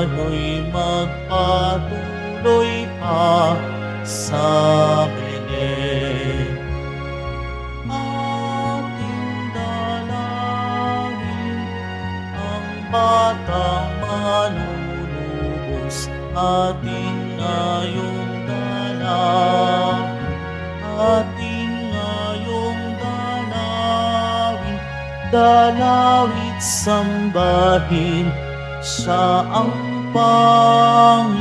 tayo'y magpatuloy pa sa Belen. Ating dalangin ang batang manunubos, ating ngayong dalangin, ating ngayong dalangin, dalawit sambahin siya ang Panginoon.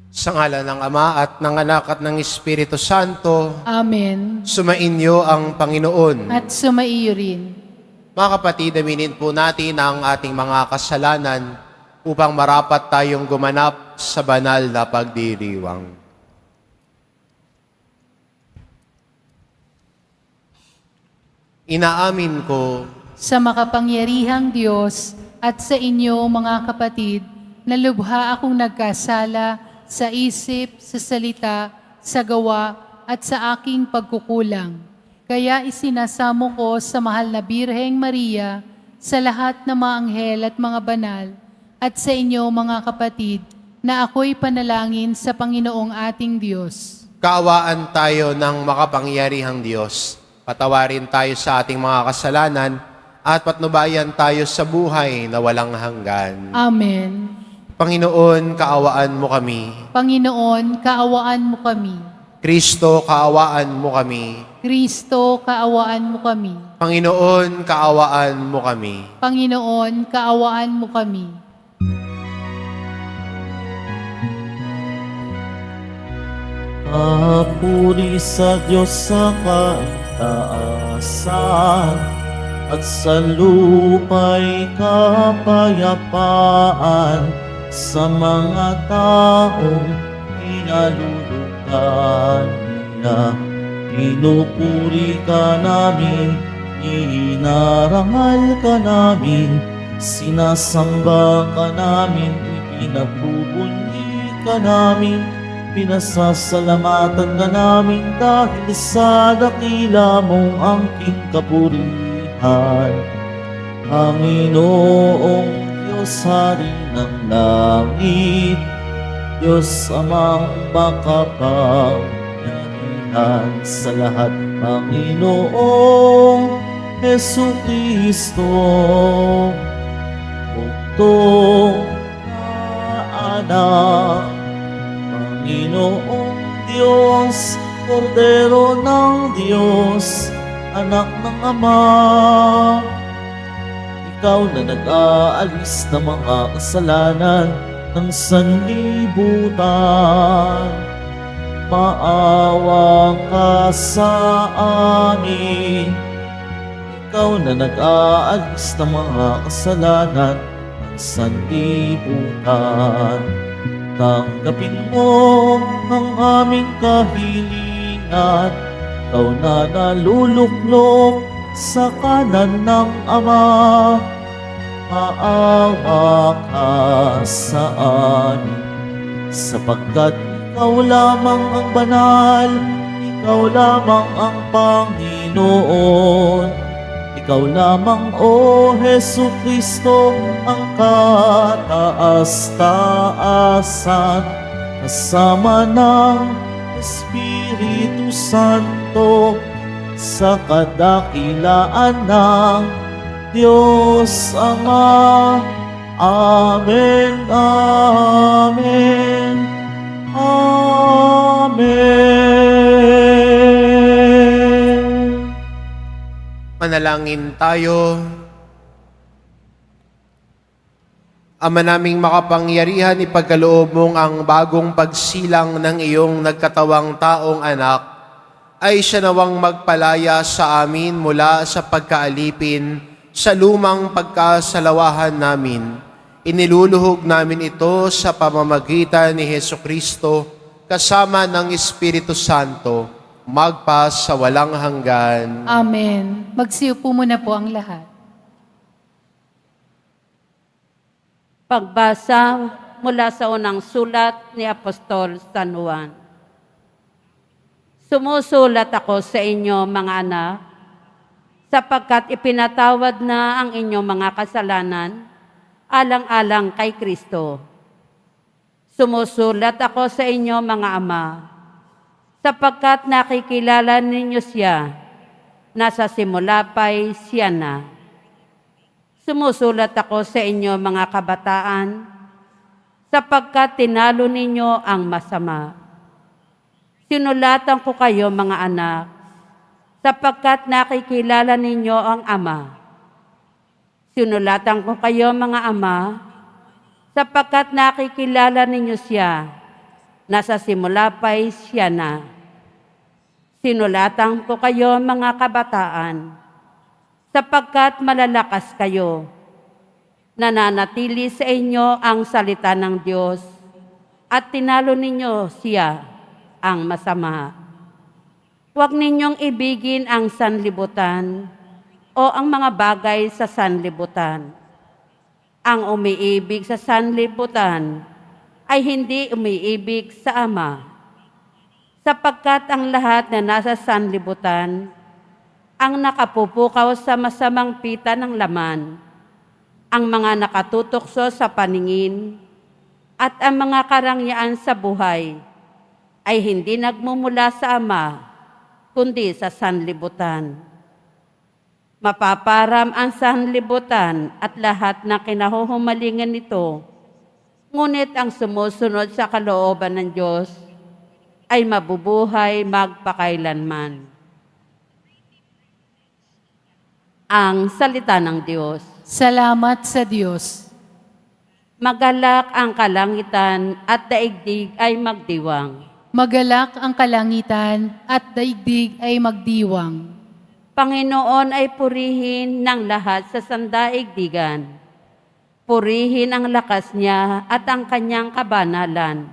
Sa ngalan ng Ama at ng Anak at ng Espiritu Santo, Amen. sumainyo ang Panginoon. At sumaiyo rin. Mga kapatid, aminin po natin ang ating mga kasalanan upang marapat tayong gumanap sa banal na pagdiriwang. Inaamin ko Sa makapangyarihang Diyos at sa inyo mga kapatid, na lubha akong nagkasala sa isip, sa salita, sa gawa at sa aking pagkukulang. Kaya isinasamo ko sa mahal na Birheng Maria, sa lahat ng mga anghel at mga banal, at sa inyo mga kapatid, na ako'y panalangin sa Panginoong ating Diyos. kaawaan tayo ng makapangyarihang Diyos. Patawarin tayo sa ating mga kasalanan at patnubayan tayo sa buhay na walang hanggan. Amen. Panginoon, kaawaan mo kami. Panginoon, kaawaan mo kami. Kristo, kaawaan mo kami. Kristo, kaawaan mo kami. Panginoon, kaawaan mo kami. Panginoon, kaawaan mo kami. Papuri sa Diyos sa kataasan, at sa lupa'y kapayapaan sa mga taong pinalulukan niya. Pinupuri ka namin, inarangal ka namin, sinasamba ka namin, ipinagbubunyi ka namin, pinasasalamatan ka namin dahil sa dakila mong angking kapurihan. Panginoong Diyos, Hari ng langit, Diyos amang makapangyarihan sa lahat, Panginoong Jesucristo, bugtong na anak, Panginoong Diyos, Kordero ng Diyos, Anak ng Ama, Ikaw na nag-aalis ng mga kasalanan ng sanlibutan. Maawa ka sa amin. Ikaw na nag-aalis ng mga kasalanan ng sanlibutan. Tanggapin mo ang aming kahilingan, Ikaw na naluluklok sa kanan ng Ama. Maawa ka sa amin, sapagkat Ikaw lamang ang banal, Ikaw lamang ang Panginoon. Ikaw lamang, O Jesucristo, ang kataas-taasan, kasama ng Espiritu Santo, sa kadakilaan ng Diyos Ama. Amen, Amen, Amen. Manalangin tayo. Ama naming makapangyarihan, ipagkaloob mong ang bagong pagsilang ng iyong nagkatawang taong anak ay siya nawang magpalaya sa amin mula sa pagkaalipin sa lumang pagkasalawahan namin. Iniluluhog namin ito sa pamamagitan ni Jesucristo kasama ng Espiritu Santo, magpa sa walang hanggan. Amen. Magsiupo muna po ang lahat. Pagbasa mula sa unang sulat ni Apostol San Juan. Sumusulat ako sa inyo, mga anak, sapagkat ipinatawad na ang inyong mga kasalanan, alang-alang kay Kristo. Sumusulat ako sa inyo, mga ama, sapagkat nakikilala ninyo siya, na sa simula pa'y siya na. Sumusulat ako sa inyo, mga kabataan, sapagkat tinalo ninyo ang masama. Sinulatan ko kayo, mga anak, sapagkat nakikilala ninyo ang Ama. Sinulatan ko kayo, mga ama, sapagkat nakikilala ninyo siya, na sa simula pa'y siya na. Sinulatan ko kayo, mga kabataan, sapagkat malalakas kayo. Nananatili sa inyo ang salita ng Diyos, at tinalo ninyo siya, ang masama. Huwag ninyong ibigin ang sanlibutan o ang mga bagay sa sanlibutan. Ang umiibig sa sanlibutan ay hindi umiibig sa Ama, sapagkat ang lahat na nasa sanlibutan ang nakapupukaw sa masamang pita ng laman, ang mga nakatutokso sa paningin, at ang mga karangyaan sa buhay ay hindi nagmumula sa Ama, kundi sa sanlibutan. Mapaparam ang sanlibutan at lahat ng kinahuhumalingan nito, ngunit ang sumusunod sa kalooban ng Diyos ay mabubuhay magpakailanman. Ang salita ng Diyos. Salamat sa Diyos. Magalak ang kalangitan at daigdig ay magdiwang. Magalak ang kalangitan at daigdig ay magdiwang. Panginoon ay purihin ng lahat sa sandaigdigan. Purihin ang lakas niya at ang kanyang kabanalan.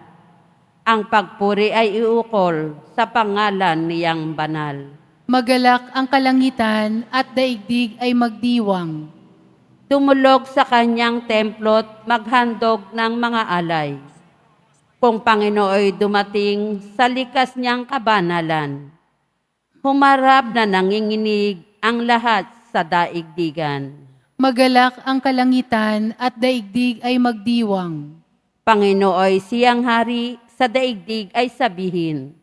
Ang pagpuri ay iukol sa pangalan niyang banal. Magalak ang kalangitan at daigdig ay magdiwang. Tumulog sa kanyang templo't maghandog ng mga alay. Kung Panginooy dumating sa likas niyang kabanalan, humarap na nanginginig ang lahat sa daigdigan. Magalak ang kalangitan at daigdig ay magdiwang. Panginooy siyang hari, sa daigdig ay sabihin,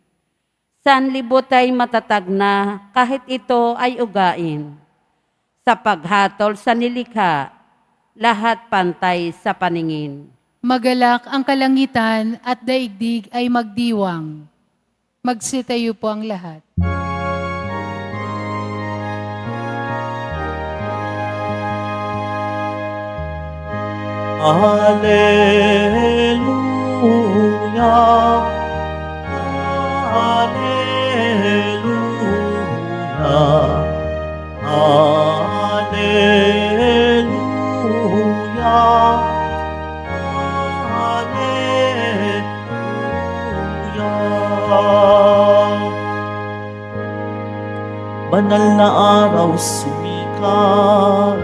sanlibot ay matatag na kahit ito ay ugain. Sa paghatol sa nilikha, lahat pantay sa paningin. Magalak ang kalangitan at daigdig ay magdiwang. Magsitayo po ang lahat. Hallelujah, Hallelujah, Hallelujah, Hallelujah. Banal na araw sumikat,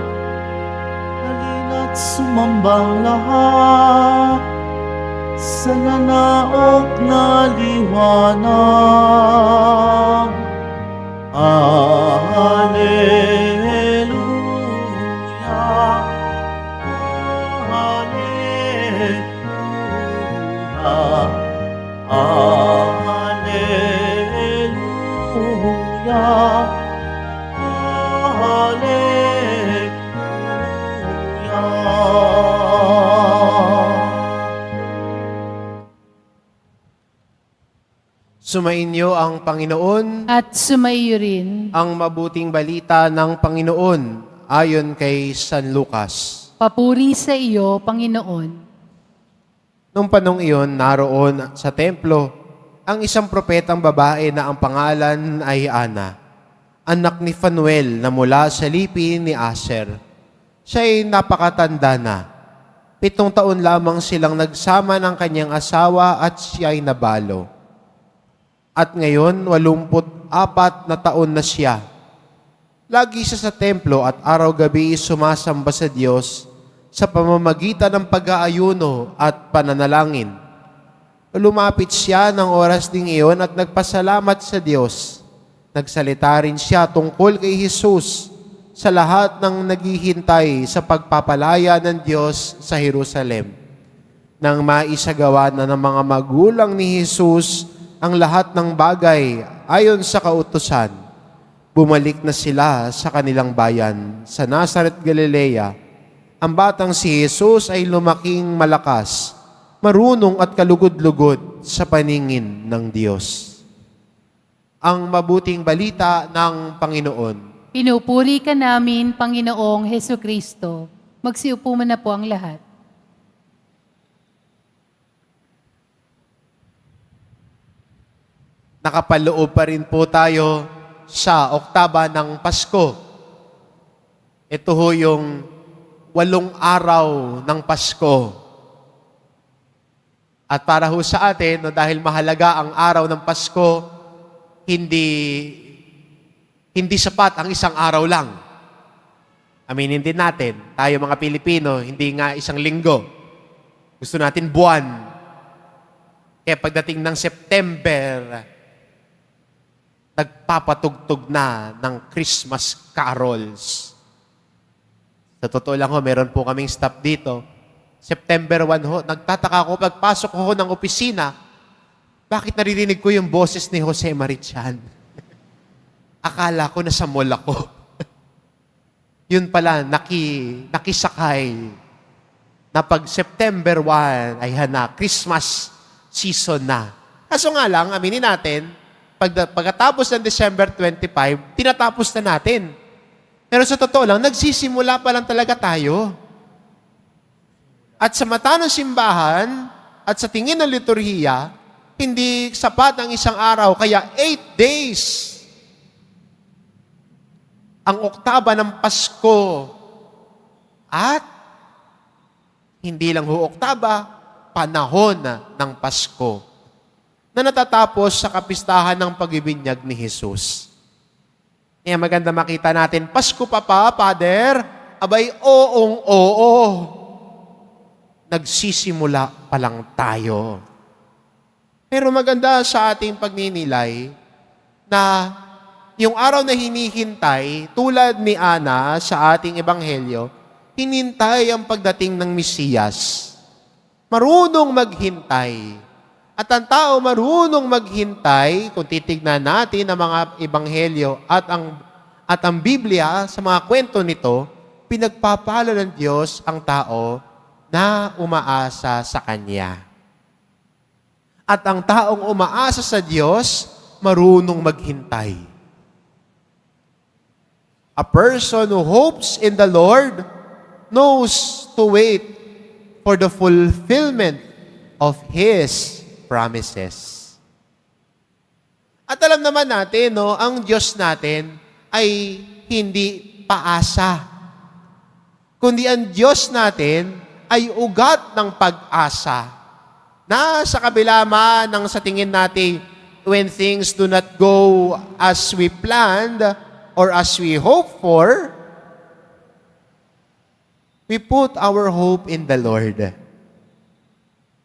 halina't sumambang lahat sa nanaog na liwanag. Hallelujah, Hallelujah, Hallelujah, Sumainyo ang Panginoon, At sumaiyo rin. ang mabuting balita ng Panginoon ayon kay San Lucas. Papuri sa iyo, Panginoon. Nung panong iyon, naroon sa templo ang isang propetang babae na ang pangalan ay Ana, anak ni Fanuel na mula sa lipi ni Aser. Siya ay napakatanda na. 7 taon lamang silang nagsama ng kanyang asawa at siya ay nabalo. At ngayon, 84 na taon na siya. Lagi siya sa templo at araw-gabi sumasamba sa Diyos sa pamamagitan ng pag-aayuno at pananalangin. Lumapit siya ng oras ding iyon at nagpasalamat sa Diyos. Nagsalita rin siya tungkol kay Jesus sa lahat ng naghihintay sa pagpapalaya ng Diyos sa Jerusalem. Nang maisagawa na ng mga magulang ni Jesus ang lahat ng bagay ayon sa kautusan, bumalik na sila sa kanilang bayan sa Nazaret, Galilea. Ang batang si Jesus ay lumaking malakas, marunong at kalugod-lugod sa paningin ng Diyos. Ang mabuting balita ng Panginoon. Pinupuri ka namin, Panginoong Heso Kristo. Magsiupo na po ang lahat. Nakapaloob pa rin po tayo sa oktaba ng Pasko. Ito ho yung 8 araw ng Pasko. At para ho sa atin, no, dahil mahalaga ang araw ng Pasko, hindi sapat ang isang araw lang. Aminin din natin, tayo mga Pilipino, hindi nga isang linggo. Gusto natin buwan. Kaya pagdating ng September, nagpapatugtog na ng Christmas carols. Sa totoo lang ho, meron po kaming staff dito. September 1 ho, nagtataka ako, pagpasok ko ng opisina, bakit naririnig ko yung boses ni Jose Marichan? Akala ko nasa mall ako. Yun pala, nakisakay na pag September 1 ay Christmas season na. Kaso nga lang, aminin natin, pagkatapos ng December 25, tinatapos na natin. Pero sa totoo lang, nagsisimula pa lang talaga tayo. At sa mata ng simbahan, at sa tingin ng liturhiya, hindi sapat ang isang araw, kaya 8 days ang oktaba ng Pasko. At hindi lang ho oktaba, panahon ng Pasko na natatapos sa kapistahan ng pagbibinyag ni Jesus. Kaya maganda makita natin, Pasko pa, Father? Abay, oo. Nagsisimula pa lang tayo. Pero maganda sa ating pagninilay na yung araw na hinihintay, tulad ni Ana sa ating ebanghelyo, hinintay ang pagdating ng Mesiyas. Marunong maghintay. At ang tao marunong maghintay, kung titignan natin ang mga ebanghelyo at ang Biblia, sa mga kwento nito, pinagpapala ng Diyos ang tao na umaasa sa Kanya. At ang taong umaasa sa Diyos, marunong maghintay. A person who hopes in the Lord knows to wait for the fulfillment of His promises. At alam naman natin, no, ang Diyos natin ay hindi paasa. Kundi ang Diyos natin ay ugat ng pag-asa. Na sa kabila man ng sa tingin natin, when things do not go as we planned or as we hope for, we put our hope in the Lord.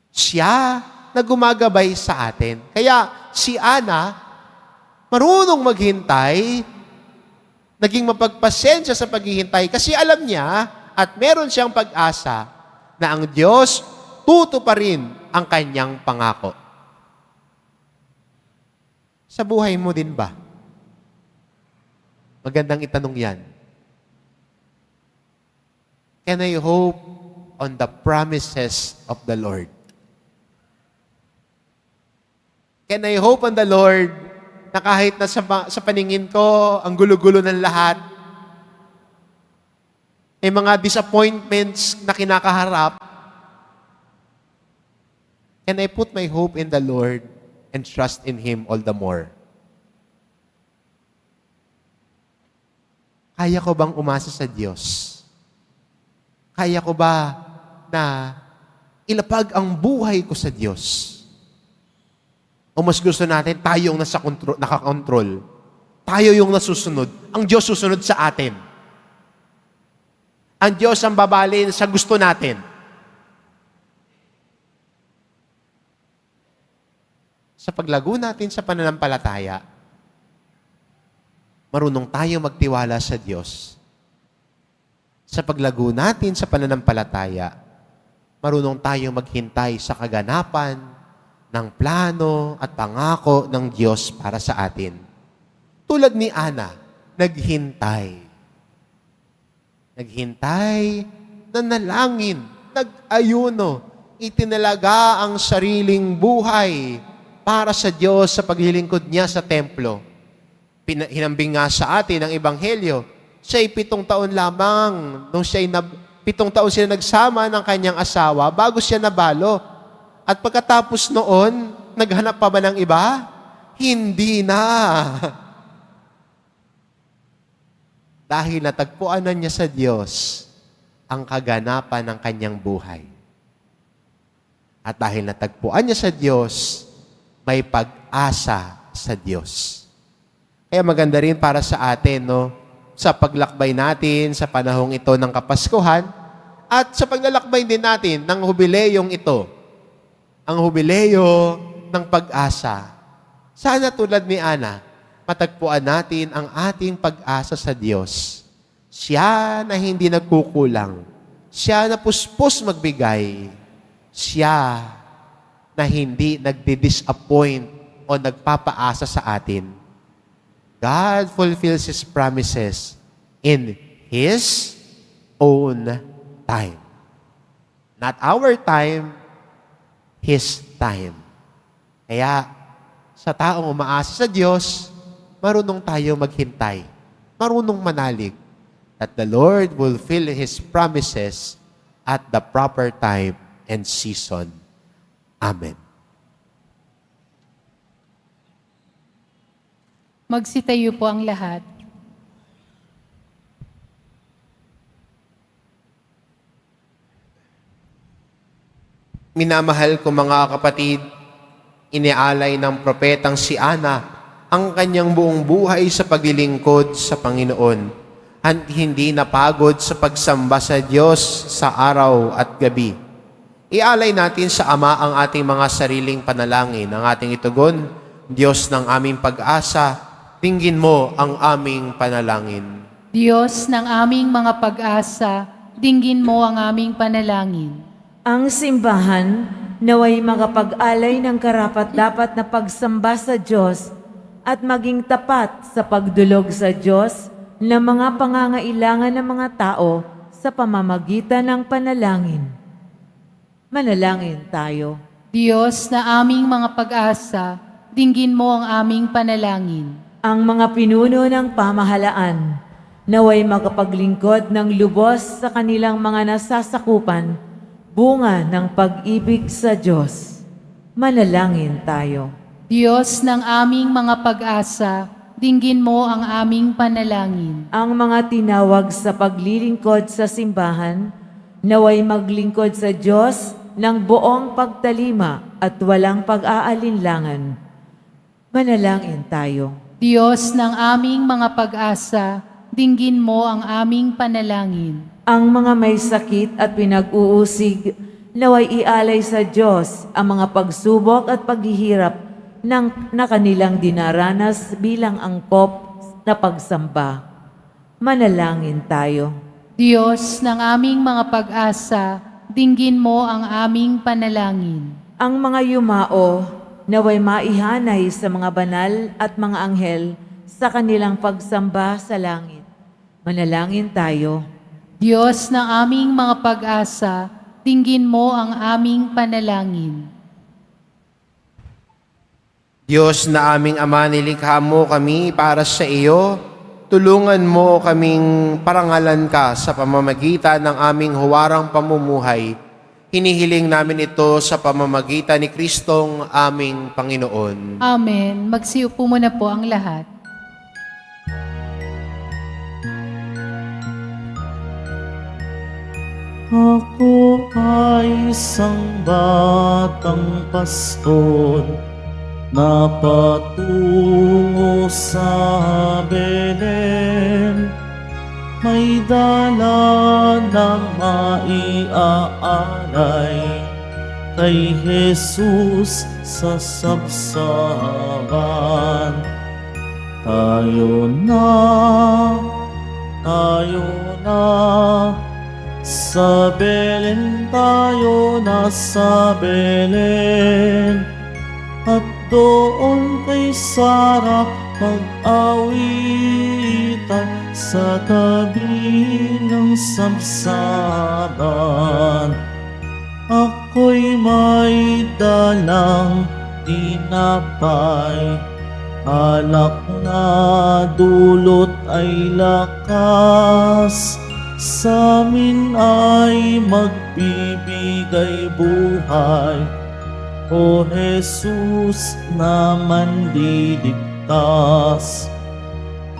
Siya na gumagabay sa atin. Kaya si Ana, marunong maghintay, naging mapagpasensya sa paghihintay kasi alam niya at meron siyang pag-asa na ang Diyos tutuparin ang kanyang pangako. Sa buhay mo din ba? Magandang itanong yan. Can I hope on the promises of the Lord? Can I hope on the Lord na kahit na sa paningin ko, ang gulo-gulo ng lahat, may mga disappointments na kinakaharap, can I put my hope in the Lord and trust in Him all the more? Kaya ko bang umasa sa Diyos? Kaya ko ba na ilapag ang buhay ko sa Diyos? O mas gusto natin, tayo yung nakakontrol. Tayo yung nasusunod. Ang Diyos susunod sa atin. Ang Diyos ang babalin sa gusto natin. Sa paglago natin sa pananampalataya, marunong tayo magtiwala sa Diyos sa paglago natin sa pananampalataya, marunong tayong maghintay sa kaganapan ng plano at pangako ng Diyos para sa atin. Tulad ni Ana, naghintay. Naghintay, nanalangin, nag-ayuno, itinalaga ang sariling buhay para sa Diyos sa paglilingkod niya sa templo. Hinambing nga sa atin ang Ebanghelyo, siya'y 7 taon lamang nung 7 taon sila nagsama ng kanyang asawa bago siya nabalo. At pagkatapos noon, naghanap pa ba ng iba? Hindi na. Dahil natagpuan na niya sa Diyos ang kaganapan ng kanyang buhay. At dahil natagpuan niya sa Diyos, may pag-asa sa Diyos. Kaya maganda rin para sa atin, no? Sa paglakbay natin sa panahong ito ng Kapaskuhan at sa paglalakbay din natin ng hubileyong ito, ang hubileyo ng pag-asa. Sana tulad ni Ana, matagpuan natin ang ating pag-asa sa Diyos. Siya na hindi nagkukulang. Siya na puspos magbigay. Siya na hindi nagdi-disappoint o nagpapaasa sa atin. God fulfills His promises in His own time. Not our time, His time. Kaya, sa taong umaasa sa Diyos, marunong tayo maghintay. Marunong manalig. That the Lord will fulfill His promises at the proper time and season. Amen. Magsitayo po ang lahat. Minamahal ko mga kapatid, inialay ng propetang si Ana ang kanyang buong buhay sa paglilingkod sa Panginoon at hindi napagod sa pagsamba sa Diyos sa araw at gabi. Ialay natin sa Ama ang ating mga sariling panalangin, ang ating itugon, Diyos ng aming pag-asa, tingin mo ang aming panalangin. Diyos ng aming mga pag-asa, dinggin mo ang aming panalangin. Ang simbahan naway makapag-alay ng karapat-dapat na pagsamba sa Diyos at maging tapat sa pagdulog sa Diyos ng mga pangangailangan ng mga tao sa pamamagitan ng panalangin. Manalangin tayo. Diyos na aming mga pag-asa, dinggin mo ang aming panalangin. Ang mga pinuno ng pamahalaan naway makapaglingkod ng lubos sa kanilang mga nasasakupan, bunga ng pag-ibig sa Diyos. Manalangin tayo. Diyos ng aming mga pag-asa, dinggin mo ang aming panalangin. Ang mga tinawag sa paglilingkod sa simbahan, naway maglingkod sa Diyos ng buong pagtalima at walang pag-aalinlangan. Manalangin tayo. Diyos ng aming mga pag-asa, dinggin mo ang aming panalangin. Ang mga may sakit at pinag-uusig, naway ialay sa Diyos ang mga pagsubok at paghihirap na kanilang dinaranas bilang angkop na pagsamba. Manalangin tayo. Diyos ng aming mga pag-asa, dinggin mo ang aming panalangin. Ang mga yumao, naway maihanay sa mga banal at mga anghel sa kanilang pagsamba sa langit. Manalangin tayo. Diyos ng aming mga pag-asa, dinggin mo ang aming panalangin. Diyos na aming Ama, nilikha mo kami para sa iyo. Tulungan mo kaming parangalan ka sa pamamagitan ng aming huwarang pamumuhay. Hinihiling namin ito sa pamamagitan ni Kristong aming Panginoon. Amen. Magsiupo muna po ang lahat. Ako ay isang batang pastor na patungo sa Belen. May dala ng maiaalay kay Jesus sa sabsaban. Tayo na Sa Belen tayo nasa Belen, at doon kay Sara mag-awitan sa tabi ng sabsaban. Ako'y may dalang tinapay, alak na dulot ay lakas, sa amin ay magbibigay buhay. O Jesus na manliligtas,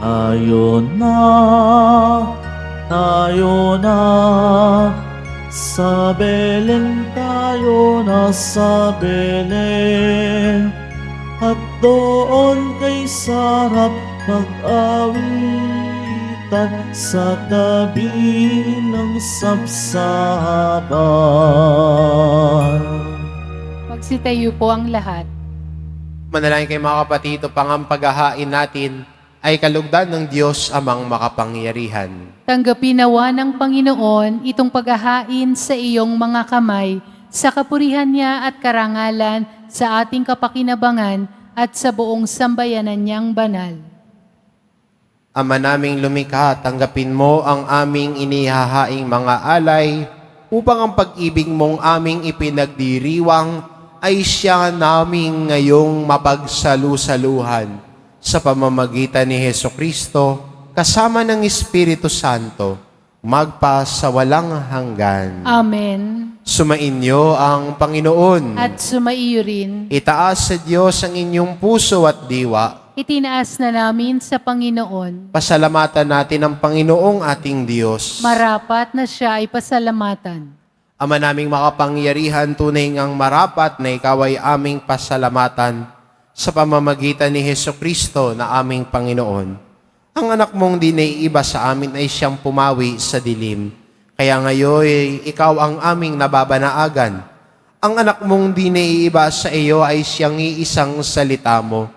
tayo na, sa Belen tayo na sa Belen, at doon kay Sarap mag-awitan sa tabi ng sabsaban. Magsitayo po ang lahat. Manalangin kayo mga kapatid, upang ang paghahain natin ay kalugdan ng Diyos amang makapangyarihan. Tanggapin nawa ng Panginoon itong paghahain sa iyong mga kamay, sa kapurihan niya at karangalan, sa ating kapakinabangan at sa buong sambayanan niyang banal. Ama naming lumikha, tanggapin mo ang aming inihahaing mga alay, upang ang pag-ibig mong aming ipinagdiriwang ay siya naming ngayong mapagsalu-saluhan sa pamamagitan ni Hesukristo, kasama ng Espiritu Santo, magpa sa walang hanggan. Amen. Sumainyo ang Panginoon. At sumaiyo rin. Itaas sa Diyos ang inyong puso at diwa. Itinaas na namin sa Panginoon. Pasalamatan natin ang Panginoong ating Diyos. Marapat na siya ay pasalamatan. Ama naming makapangyarihan, tunay ngang marapat na ikaw ay aming pasalamatan sa pamamagitan ni Hesukristo na aming Panginoon. Ang anak mong di naiiba sa amin ay siyang pumawi sa dilim. Kaya ngayon, ikaw ang aming nababanaagan. Ang anak mong di naiiba sa iyo ay siyang iisang salita mo.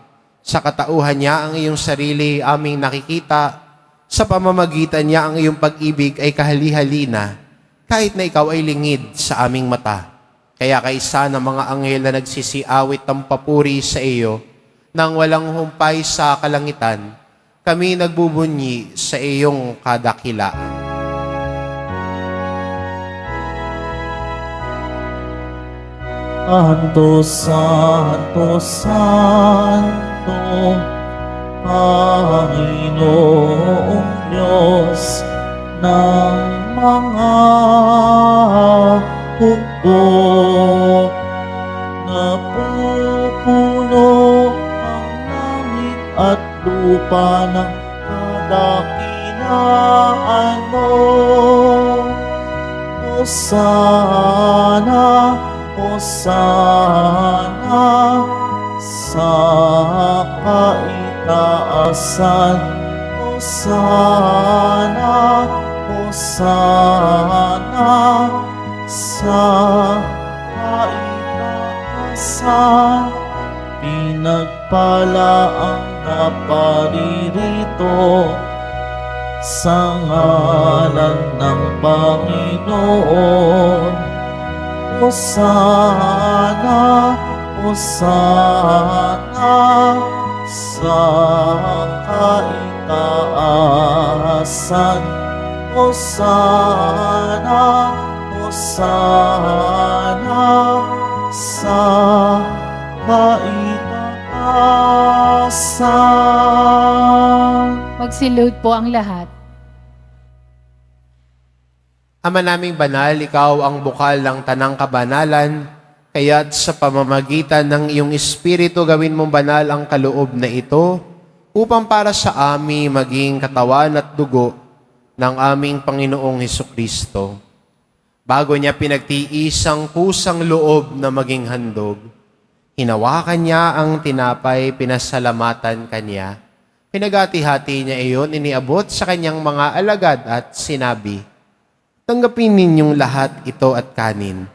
Sa katauhan niya ang iyong sarili aming nakikita. Sa pamamagitan niya ang iyong pag-ibig ay kahali-halina, kahit na ikaw ay lingid sa aming mata. Kaya kaisa ng mga anghel na nagsisiawit ng papuri sa iyo, nang walang humpay sa kalangitan, kami nagbubunyi sa iyong kadakilaan. Santo, Santo, Santo, Panginoong Diyos ng mga hukbo, napupuno ang langit at lupa ng kadakilaan mo. Hosana, Hosana sa kaitaasan. Hosana, Hosana sa kaitaasan. Pinagpala ang naparirito sa ngalan ng Panginoon. Hosana, Hosana sa kaitaasan. Hosana, Hosana sa kaitaasan. Magsilud po ang lahat. Ama naming banal, ikaw ang bukal ng tanang kabanalan, kaya't sa pamamagitan ng iyong Espiritu gawin mong banal ang kaloob na ito, upang para sa amin maging katawan at dugo ng aming Panginoong Hesukristo. Bago niya pinagtiis ang kusang loob na maging handog, hinawakan niya ang tinapay, pinasalamatan kanya. Pinagati-hati niya iyon, iniabot sa kanyang mga alagad at sinabi, "Tanggapin ninyong lahat ito at kanin.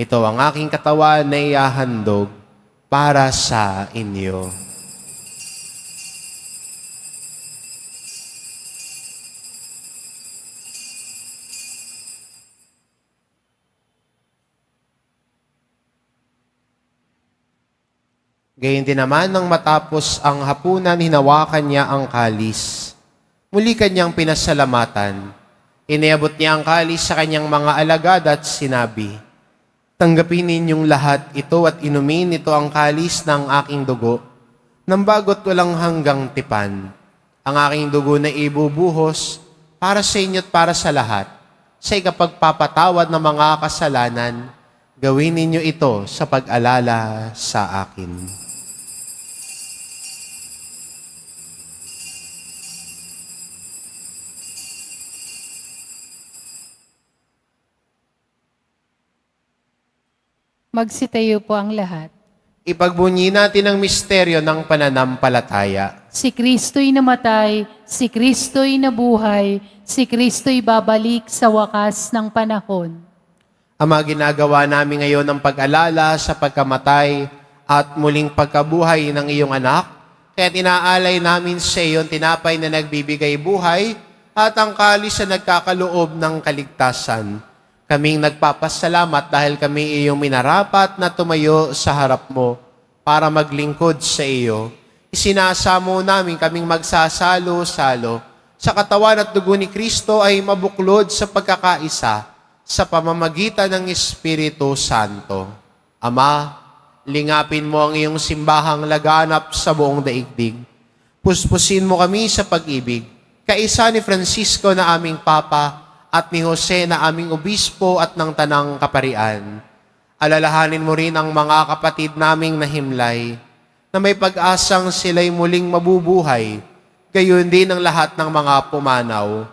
Ito ang aking katawan na ihahandog para sa inyo." Gayon din naman nang matapos ang hapunan, hinawakan niya ang kalis. Muli kanyang pinasalamatan. Iniabot niya ang kalis sa kanyang mga alagad at sinabi, "Tanggapin ninyong lahat ito at inumin ito ang kalis ng aking dugo, nang bagot walang hanggang tipan. Ang aking dugo na ibubuhos para sa inyo at para sa lahat, sa ikapagpapatawad ng mga kasalanan. Gawin ninyo ito sa pag-alala sa akin." Magsitayo po ang lahat. Ipagbunyi natin ang misteryo ng pananampalataya. Si Kristo'y namatay, si Kristo'y nabuhay, si Kristo'y babalik sa wakas ng panahon. Ama, ginagawa namin ngayon ang pag-alala sa pagkamatay at muling pagkabuhay ng iyong anak, kaya tinaalay namin sa iyo ang tinapay na nagbibigay buhay at ang kalis na nagkakaloob ng kaligtasan. Kaming nagpapasalamat dahil kami iyong minarapat na tumayo sa harap mo para maglingkod sa iyo. Isinasamo namin kaming magsasalo-salo sa katawan at dugo ni Kristo ay mabuklod sa pagkakaisa sa pamamagitan ng Espiritu Santo. Ama, lingapin mo ang iyong simbahang laganap sa buong daigdig. Puspusin mo kami sa pag-ibig, kaisa ni Francisco na aming Papa at ni Jose na aming obispo at ng Tanang Kaparian. Alalahanin mo rin ang mga kapatid naming nahimlay, na may pag-asang sila'y muling mabubuhay, gayon din ang lahat ng mga pumanaw.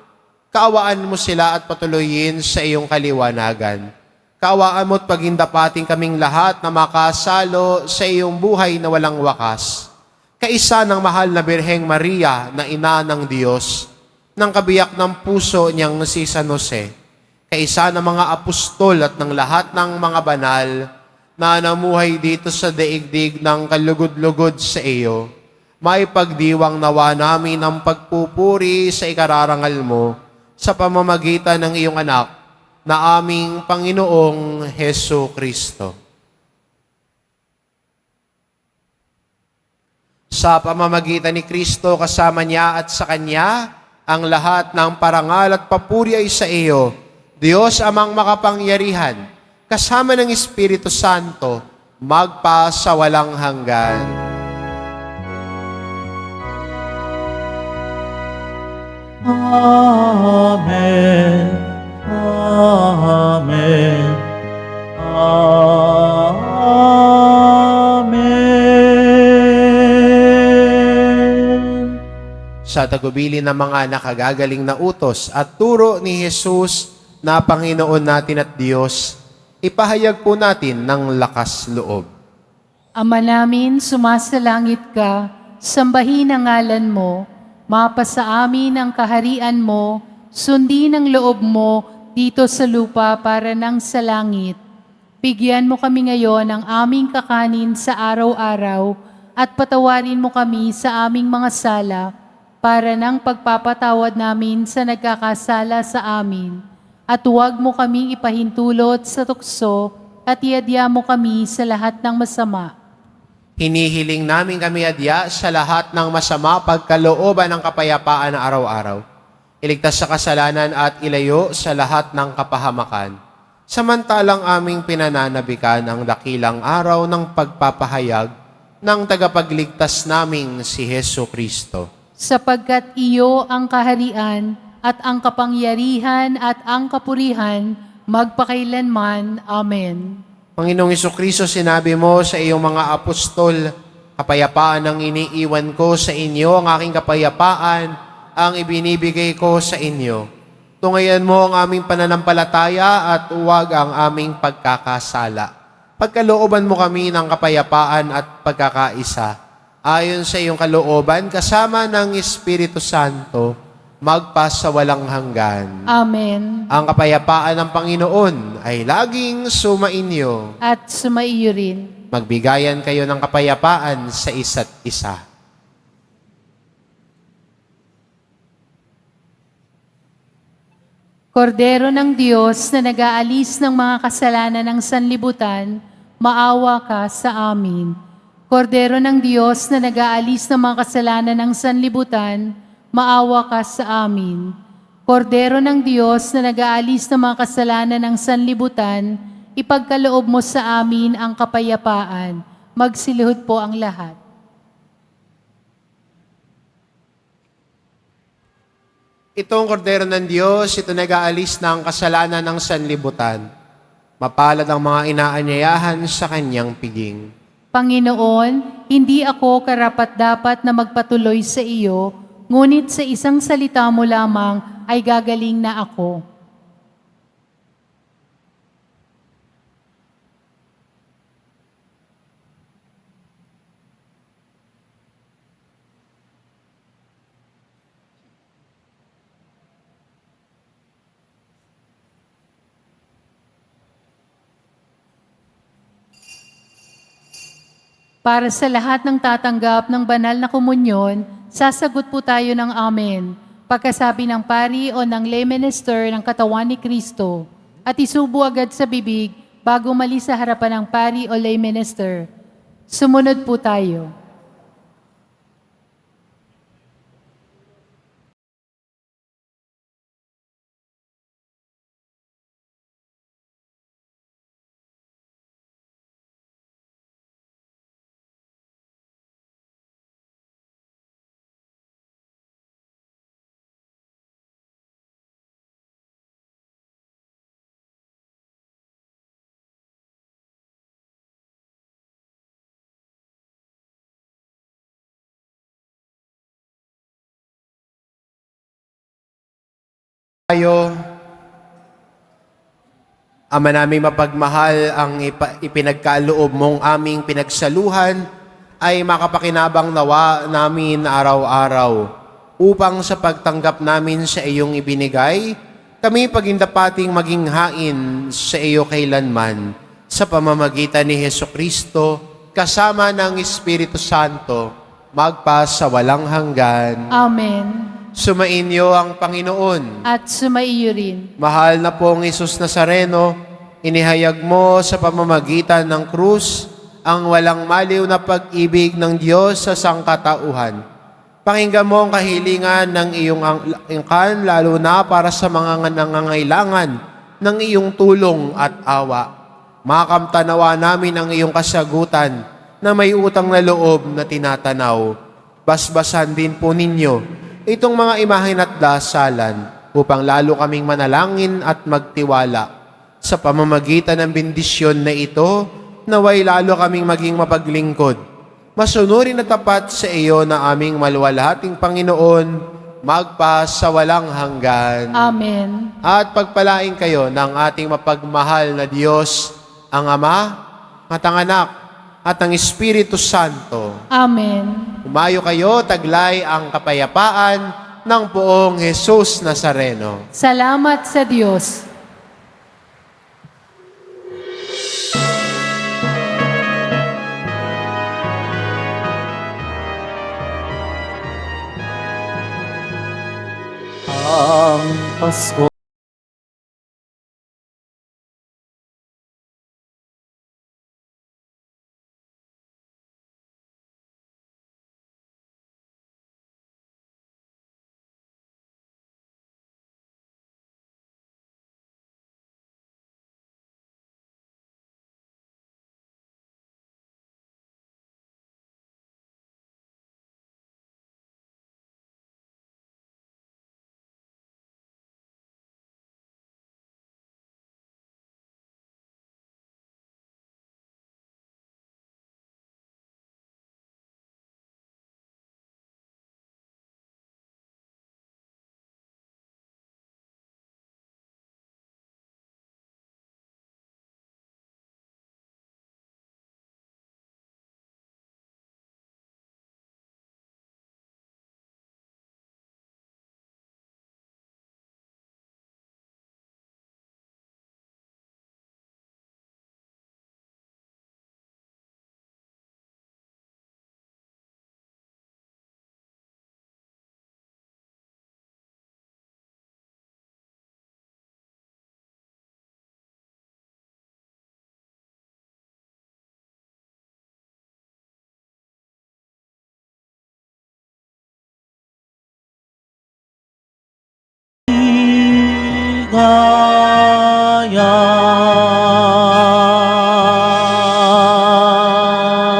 Kaawaan mo sila at patuloyin sa iyong kaliwanagan. Kaawaan mo at pagindapating kaming lahat na makasalo sa iyong buhay na walang wakas. Kaisa ng mahal na Birheng Maria na ina ng Diyos, ng kabiyak ng puso niyang si San Jose, kaisa ng mga apostol at ng lahat ng mga banal na namuhay dito sa daigdig ng kalugod-lugod sa iyo, may pagdiwang nawa namin ang pagpupuri sa ikararangal mo sa pamamagitan ng iyong anak na aming Panginoong Hesu Kristo. Sa pamamagitan ni Kristo, kasama niya at sa Kanya, ang lahat ng parangal at papuri ay sa iyo, Diyos amang makapangyarihan, kasama ng Espiritu Santo, magpa sa walang hanggan. Amen. Amen. Amen. Sa tagubilin ng mga nakagagaling na utos at turo ni Jesus na Panginoon natin at Diyos, ipahayag po natin ng lakas loob. Ama namin, sumasalangit ka, sambahin ang ngalan mo, mapasa amin ang kaharian mo, sundin ang loob mo dito sa lupa para nang sa langit. Bigyan mo kami ngayon ng aming kakanin sa araw-araw at patawarin mo kami sa aming mga sala para nang pagpapatawad namin sa nagkakasala sa amin. At huwag mo kaming ipahintulot sa tukso at iadya mo kami sa lahat ng masama. Hinihiling namin kami adya sa lahat ng masama pagkalooban ng kapayapaan na araw-araw. Iligtas sa kasalanan at ilayo sa lahat ng kapahamakan. Samantalang aming pinananabikan ang dakilang araw ng pagpapahayag ng tagapagligtas naming si Hesu Kristo. Sapagkat iyo ang kaharian at ang kapangyarihan at ang kapurihan magpakailanman. Amen. Panginoong Jesucristo, sinabi mo sa iyong mga apostol, kapayapaan ang iniiwan ko sa inyo, ang aking kapayapaan ang ibinibigay ko sa inyo. Tungayan mo ang aming pananampalataya at huwag ang aming pagkakasala. Pagkalooban mo kami ng kapayapaan at pagkakaisa. Ayon sa iyong kalooban, kasama ng Espiritu Santo, magpa sa walang hanggan. Amen. Ang kapayapaan ng Panginoon ay laging sumainyo. At sumaiyo rin. Magbigayan kayo ng kapayapaan sa isa't isa. Kordero ng Diyos na nag-aalis ng mga kasalanan ng sanlibutan, maawa ka sa amin. Kordero ng Diyos na nag-aalis ng mga kasalanan ng sanlibutan, maawa ka sa amin. Kordero ng Diyos na nag-aalis ng mga kasalanan ng sanlibutan, ipagkaloob mo sa amin ang kapayapaan. Magsilihod po ang lahat. Itong kordero ng Diyos, ito nag-aalis ng kasalanan ng sanlibutan. Mapalad ang mga inaanyayahan sa kanyang piging. Panginoon, hindi ako karapat-dapat na magpatuloy sa iyo, ngunit sa isang salita mo lamang ay gagaling na ako. Para sa lahat ng tatanggap ng banal na komunyon, sasagot po tayo ng Amen. Pagkasabi ng pari o ng lay minister ng katawan ni Kristo, at isubo agad sa bibig bago mali sa harapan ng pari o lay minister. Sumunod po tayo. Tayo, Ama naming mapagmahal, ang ipinagkaloob mong aming pinagsaluhan ay makapakinabang nawa namin araw-araw upang sa pagtanggap namin sa iyong ibinigay, kami pagindapating maging hain sa iyo kailanman sa pamamagitan ni Hesukristo kasama ng Espiritu Santo magpa sa walang hanggan. Amen. Sumainyo ang Panginoon. At sumaiyo rin. Mahal na pong Isus Nazareno, inihayag mo sa pamamagitan ng krus ang walang maliw na pag-ibig ng Diyos sa sangkatauhan. Pakinggan mo ang kahilingan ng iyong angkan, lalo na para sa mga nangangailangan ng iyong tulong at awa. Makamtanawa namin ang iyong kasagutan na may utang na loob na tinatanaw. Basbasan din po ninyo itong mga imahen at dasalan upang lalo kaming manalangin at magtiwala. Sa pamamagitan ng bendisyon na ito, naway lalo kaming maging mapaglingkod. Masunurin at tapat sa iyo na aming maluwalhating Panginoon, magpa sa walang hanggan. Amen. At pagpalain kayo ng ating mapagmahal na Diyos, ang Ama, at ang Anak, at ang Espiritu Santo. Amen. Umayo kayo, taglay ang kapayapaan ng poong Jesus Nazareno. Salamat sa Diyos. Ang Pasko ligaya.